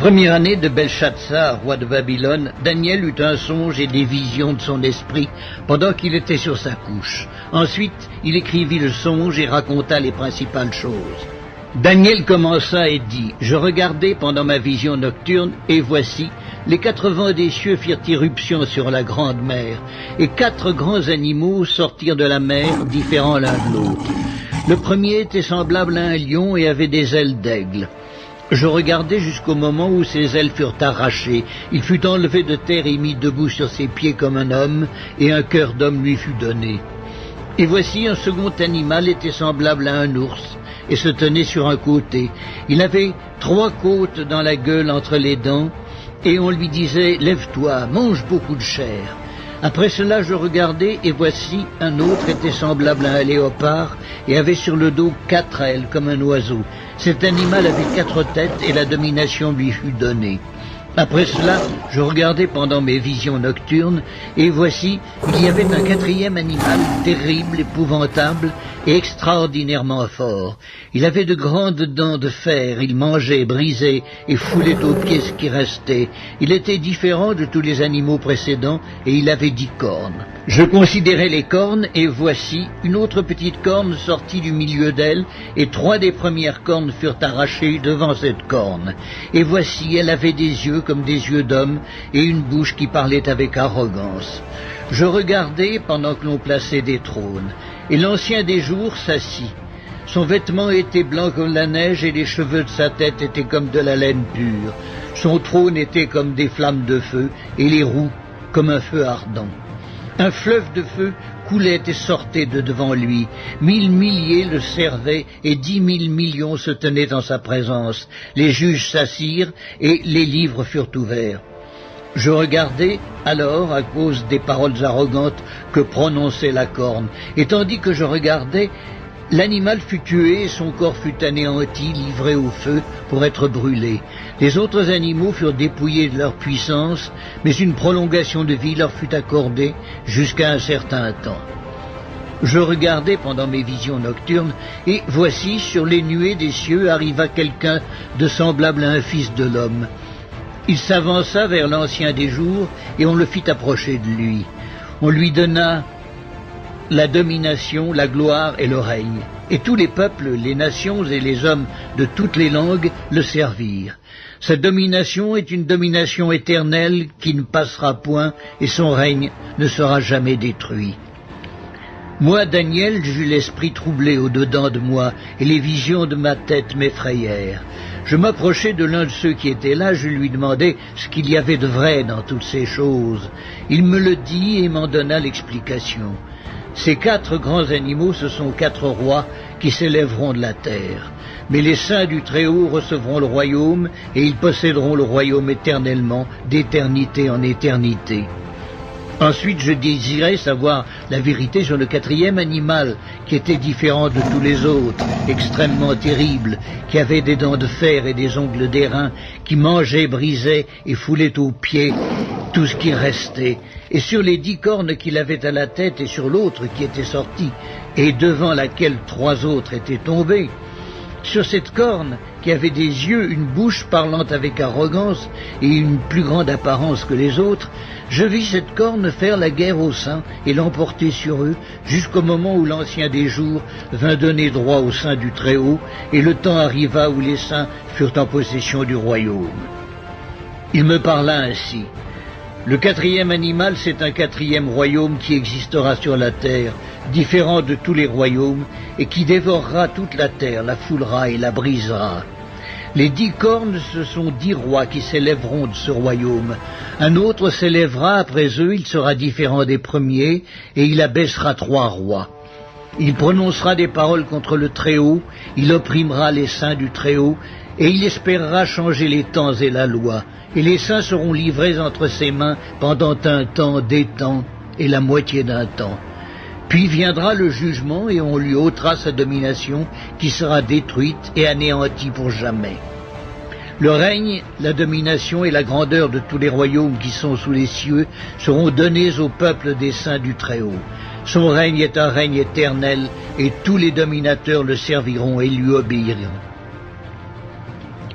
première année de Belshazzar, roi de Babylone, Daniel eut un songe et des visions de son esprit pendant qu'il était sur sa couche. Ensuite, il écrivit le songe et raconta les principales choses. Daniel commença et dit, « Je regardai pendant ma vision nocturne, et voici, les 4 vents des cieux firent irruption sur la grande mer, et 4 grands animaux sortirent de la mer, différents l'un de l'autre. Le premier était semblable à un lion et avait des ailes d'aigle. Je regardai jusqu'au moment où ses ailes furent arrachées. Il fut enlevé de terre et mis debout sur ses pieds comme un homme, et un cœur d'homme lui fut donné. Et voici un second animal était semblable à un ours, et se tenait sur un côté. Il avait 3 côtes dans la gueule entre les dents, et on lui disait « Lève-toi, mange beaucoup de chair ». Après cela, je regardai, et voici, un autre était semblable à un léopard, et avait sur le dos 4 ailes, comme un oiseau. Cet animal avait 4 têtes, et la domination lui fut donnée. Après cela, je regardai pendant mes visions nocturnes, et voici, il y avait un 4e animal, terrible, épouvantable, et extraordinairement fort. Il avait de grandes dents de fer, il mangeait, brisait, et foulait aux pieds ce qui restait. Il était différent de tous les animaux précédents, et il avait 10 cornes. Je considérai les cornes, et voici, une autre petite corne sortit du milieu d'elle, et 3 des premières cornes furent arrachées devant cette corne. Et voici, elle avait des yeux comme des yeux d'homme, et une bouche qui parlait avec arrogance. Je regardai pendant que l'on plaçait des trônes, et l'ancien des jours s'assit. Son vêtement était blanc comme la neige, et les cheveux de sa tête étaient comme de la laine pure. Son trône était comme des flammes de feu, et les roues comme un feu ardent. Un fleuve de feu coulait et sortait de devant lui. 1000 milliers le servaient, et 10 000 millions se tenaient en sa présence. Les juges s'assirent, et les livres furent ouverts. Je regardai alors à cause des paroles arrogantes que prononçait la corne, et tandis que je regardais, l'animal fut tué et son corps fut anéanti, livré au feu pour être brûlé. Les autres animaux furent dépouillés de leur puissance, mais une prolongation de vie leur fut accordée jusqu'à un certain temps. Je regardai pendant mes visions nocturnes, et voici, sur les nuées des cieux arriva quelqu'un de semblable à un fils de l'homme. Il s'avança vers l'ancien des jours, et on le fit approcher de lui. On lui donna la domination, la gloire et le règne. Et tous les peuples, les nations et les hommes de toutes les langues le servirent. Sa domination est une domination éternelle qui ne passera point, et son règne ne sera jamais détruit. Moi, Daniel, j'eus l'esprit troublé au-dedans de moi, et les visions de ma tête m'effrayèrent. Je m'approchai de l'un de ceux qui étaient là, je lui demandai ce qu'il y avait de vrai dans toutes ces choses. Il me le dit et m'en donna l'explication. Ces 4 grands animaux, ce sont 4 rois qui s'élèveront de la terre. Mais les saints du Très-Haut recevront le royaume, et ils posséderont le royaume éternellement, d'éternité en éternité. Ensuite, je désirais savoir la vérité sur le 4e animal, qui était différent de tous les autres, extrêmement terrible, qui avait des dents de fer et des ongles d'airain, qui mangeait, brisait et foulait aux pieds tout ce qui restait. Et sur les 10 cornes qu'il avait à la tête et sur l'autre qui était sortie, et devant laquelle 3 autres étaient tombés, sur cette corne qui avait des yeux, une bouche parlant avec arrogance et une plus grande apparence que les autres, je vis cette corne faire la guerre aux saints et l'emporter sur eux jusqu'au moment où l'ancien des jours vint donner droit aux saints du Très-Haut, et le temps arriva où les saints furent en possession du royaume. Il me parla ainsi. Le 4e animal, c'est un 4e royaume qui existera sur la terre, différent de tous les royaumes, et qui dévorera toute la terre, la foulera et la brisera. Les 10 cornes, ce sont 10 rois qui s'élèveront de ce royaume. Un autre s'élèvera après eux, il sera différent des premiers, et il abaissera 3 rois. Il prononcera des paroles contre le Très-Haut, il opprimera les saints du Très-Haut, et il espérera changer les temps et la loi. Et les saints seront livrés entre ses mains pendant un temps, des temps, et la moitié d'un temps. Puis viendra le jugement, et on lui ôtera sa domination, qui sera détruite et anéantie pour jamais. Le règne, la domination et la grandeur de tous les royaumes qui sont sous les cieux seront donnés au peuple des saints du Très-Haut. Son règne est un règne éternel, et tous les dominateurs le serviront et lui obéiront.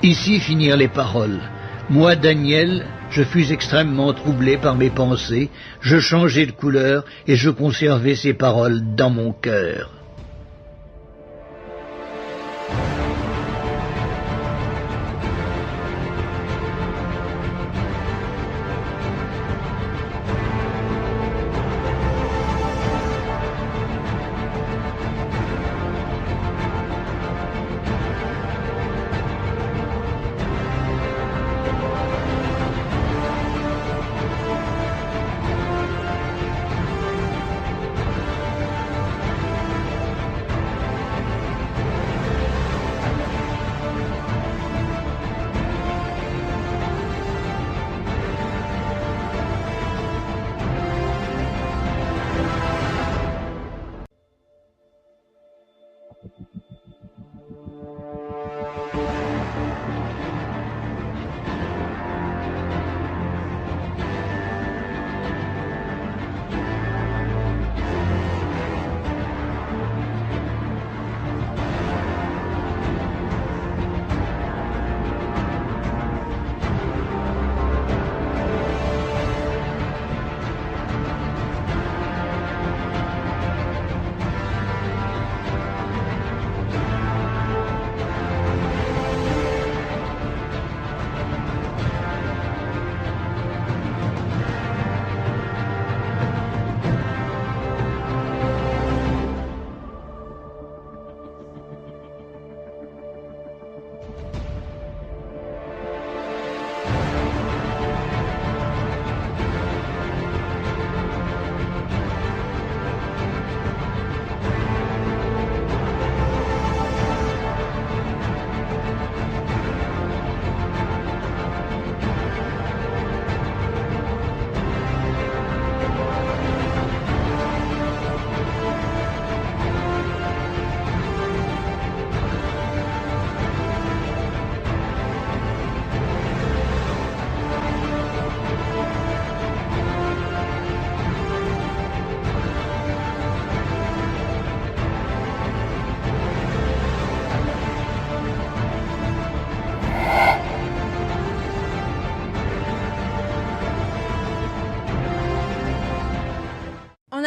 Ici finirent les paroles. Moi, Daniel, je fus extrêmement troublé par mes pensées, je changeai de couleur et je conservai ces paroles dans mon cœur.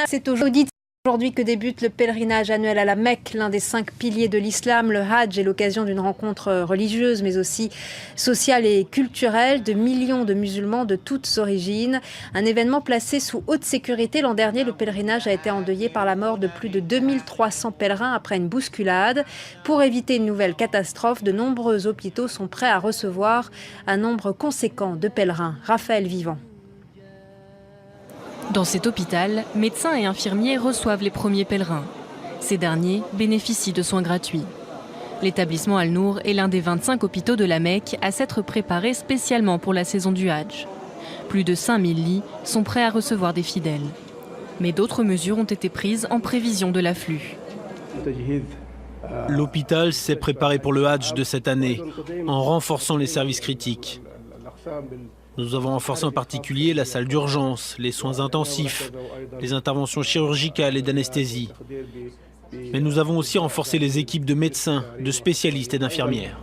C'est aujourd'hui que débute le pèlerinage annuel à la Mecque, l'un des 5 piliers de l'islam. Le Hajj est l'occasion d'une rencontre religieuse, mais aussi sociale et culturelle de millions de musulmans de toutes origines. Un événement placé sous haute sécurité. L'an dernier, le pèlerinage a été endeuillé par la mort de plus de 2300 pèlerins après une bousculade. Pour éviter une nouvelle catastrophe, de nombreux hôpitaux sont prêts à recevoir un nombre conséquent de pèlerins. Raphaël Vivant. Dans cet hôpital, médecins et infirmiers reçoivent les premiers pèlerins. Ces derniers bénéficient de soins gratuits. L'établissement Al-Nour est l'un des 25 hôpitaux de la Mecque à s'être préparé spécialement pour la saison du Hajj. Plus de 5000 lits sont prêts à recevoir des fidèles. Mais d'autres mesures ont été prises en prévision de l'afflux. L'hôpital s'est préparé pour le Hajj de cette année en renforçant les services critiques. Nous avons renforcé en particulier la salle d'urgence, les soins intensifs, les interventions chirurgicales et d'anesthésie. Mais nous avons aussi renforcé les équipes de médecins, de spécialistes et d'infirmières.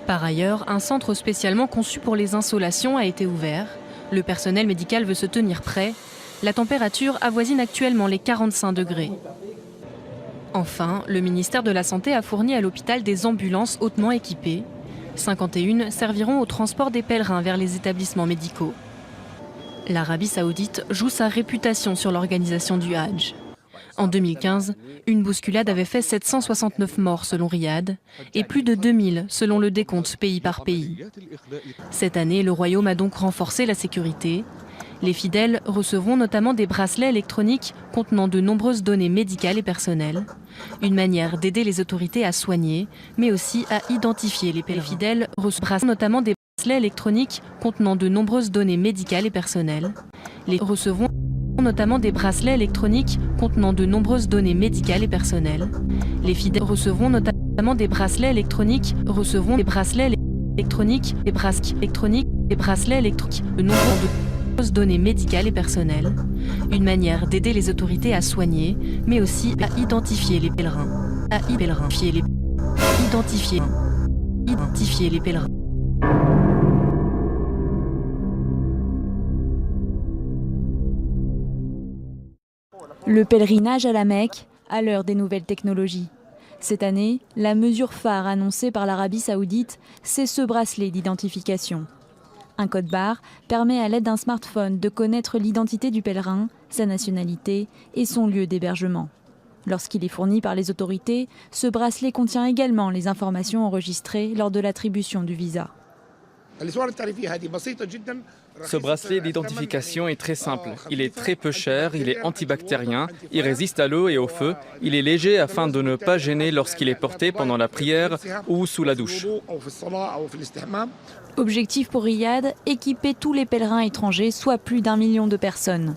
Par ailleurs, un centre spécialement conçu pour les insolations a été ouvert. Le personnel médical veut se tenir prêt. La température avoisine actuellement les 45 degrés. Enfin, le ministère de la Santé a fourni à l'hôpital des ambulances hautement équipées. 51 serviront au transport des pèlerins vers les établissements médicaux. L'Arabie saoudite joue sa réputation sur l'organisation du Hajj. En 2015, une bousculade avait fait 769 morts selon Riyad et plus de 2000 selon le décompte pays par pays. Cette année, le royaume a donc renforcé la sécurité. Les fidèles recevront notamment des bracelets électroniques contenant de nombreuses données médicales et personnelles. Une manière d'aider les autorités à soigner, mais aussi à identifier les pèlerins. Les fidèles recevront notamment des bracelets électroniques contenant de nombreuses données médicales et personnelles. Les recevront notamment des bracelets électroniques contenant de nombreuses données médicales et personnelles. Les fidèles recevront notamment des bracelets électroniques, des bracelets électroniques, des bracelets électroniques, de nombreuses données médicales et personnelles. Une manière d'aider les autorités à soigner, mais aussi à identifier les pèlerins. Identifier les pèlerins. Le pèlerinage à la Mecque à l'heure des nouvelles technologies. Cette année, la mesure phare annoncée par l'Arabie saoudite, c'est ce bracelet d'identification. Un code barre permet à l'aide d'un smartphone de connaître l'identité du pèlerin, sa nationalité et son lieu d'hébergement. Lorsqu'il est fourni par les autorités, ce bracelet contient également les informations enregistrées lors de l'attribution du visa. Ce bracelet d'identification est très simple. Il est très peu cher, il est antibactérien, il résiste à l'eau et au feu. Il est léger afin de ne pas gêner lorsqu'il est porté pendant la prière ou sous la douche. Objectif pour Riyad, équiper tous les pèlerins étrangers, soit plus d'1 million de personnes.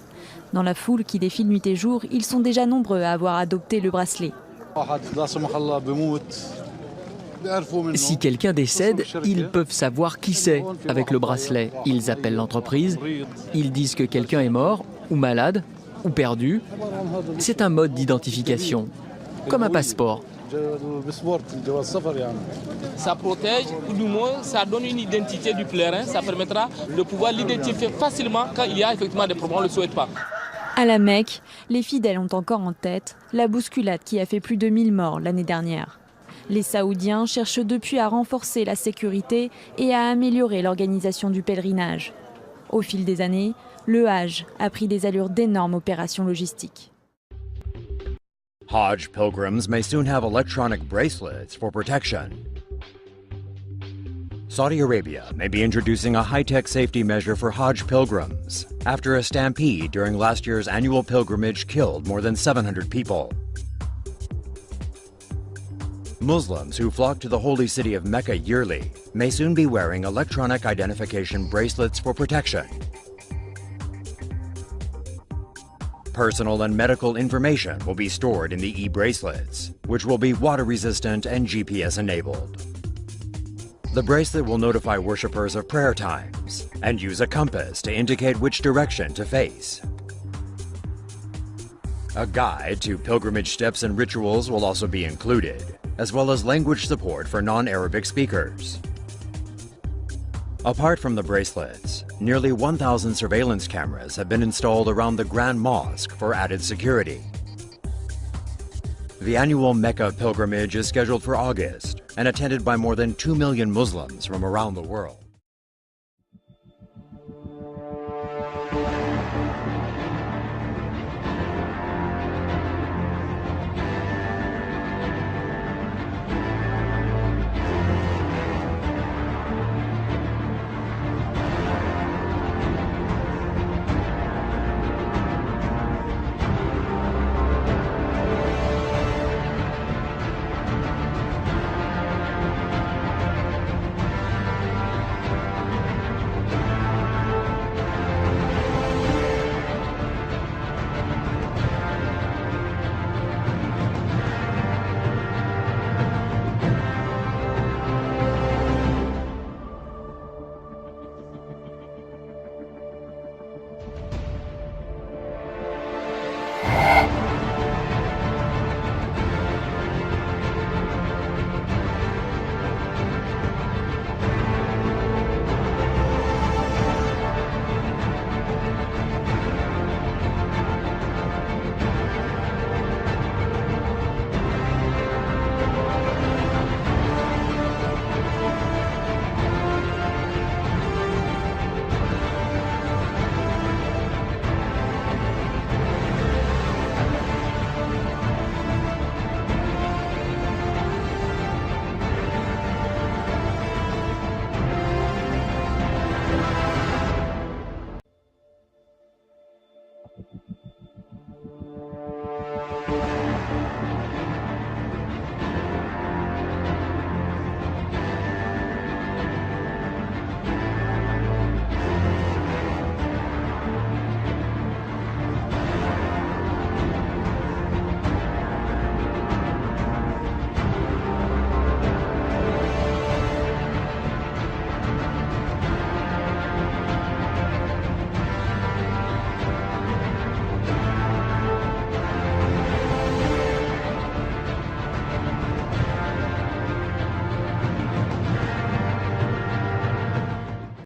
Dans la foule qui défile nuit et jour, ils sont déjà nombreux à avoir adopté le bracelet. Si quelqu'un décède, ils peuvent savoir qui c'est avec le bracelet. Ils appellent l'entreprise, ils disent que quelqu'un est mort, ou malade, ou perdu. C'est un mode d'identification, comme un passeport. Ça protège, ou du moins ça donne une identité du pèlerin, ça permettra de pouvoir l'identifier facilement quand il y a effectivement des problèmes, on ne le souhaite pas. À la Mecque, les fidèles ont encore en tête la bousculade qui a fait plus de 1000 morts l'année dernière. Les Saoudiens cherchent depuis à renforcer la sécurité et à améliorer l'organisation du pèlerinage. Au fil des années, le Hajj a pris des allures d'énormes opérations logistiques. Hajj pilgrims may soon have electronic bracelets for protection. Saudi Arabia may be introducing a high-tech safety measure for Hajj pilgrims after a stampede during last year's annual pilgrimage killed more than 700 people. Muslims who flock to the holy city of Mecca yearly may soon be wearing electronic identification bracelets for protection. Personal and medical information will be stored in the e-bracelets, which will be water-resistant and GPS-enabled. The bracelet will notify worshippers of prayer times and use a compass to indicate which direction to face. A guide to pilgrimage steps and rituals will also be included, as well as language support for non-Arabic speakers. Apart from the bracelets, nearly 1,000 surveillance cameras have been installed around the Grand Mosque for added security. The annual Mecca pilgrimage is scheduled for August and attended by more than 2 million Muslims from around the world.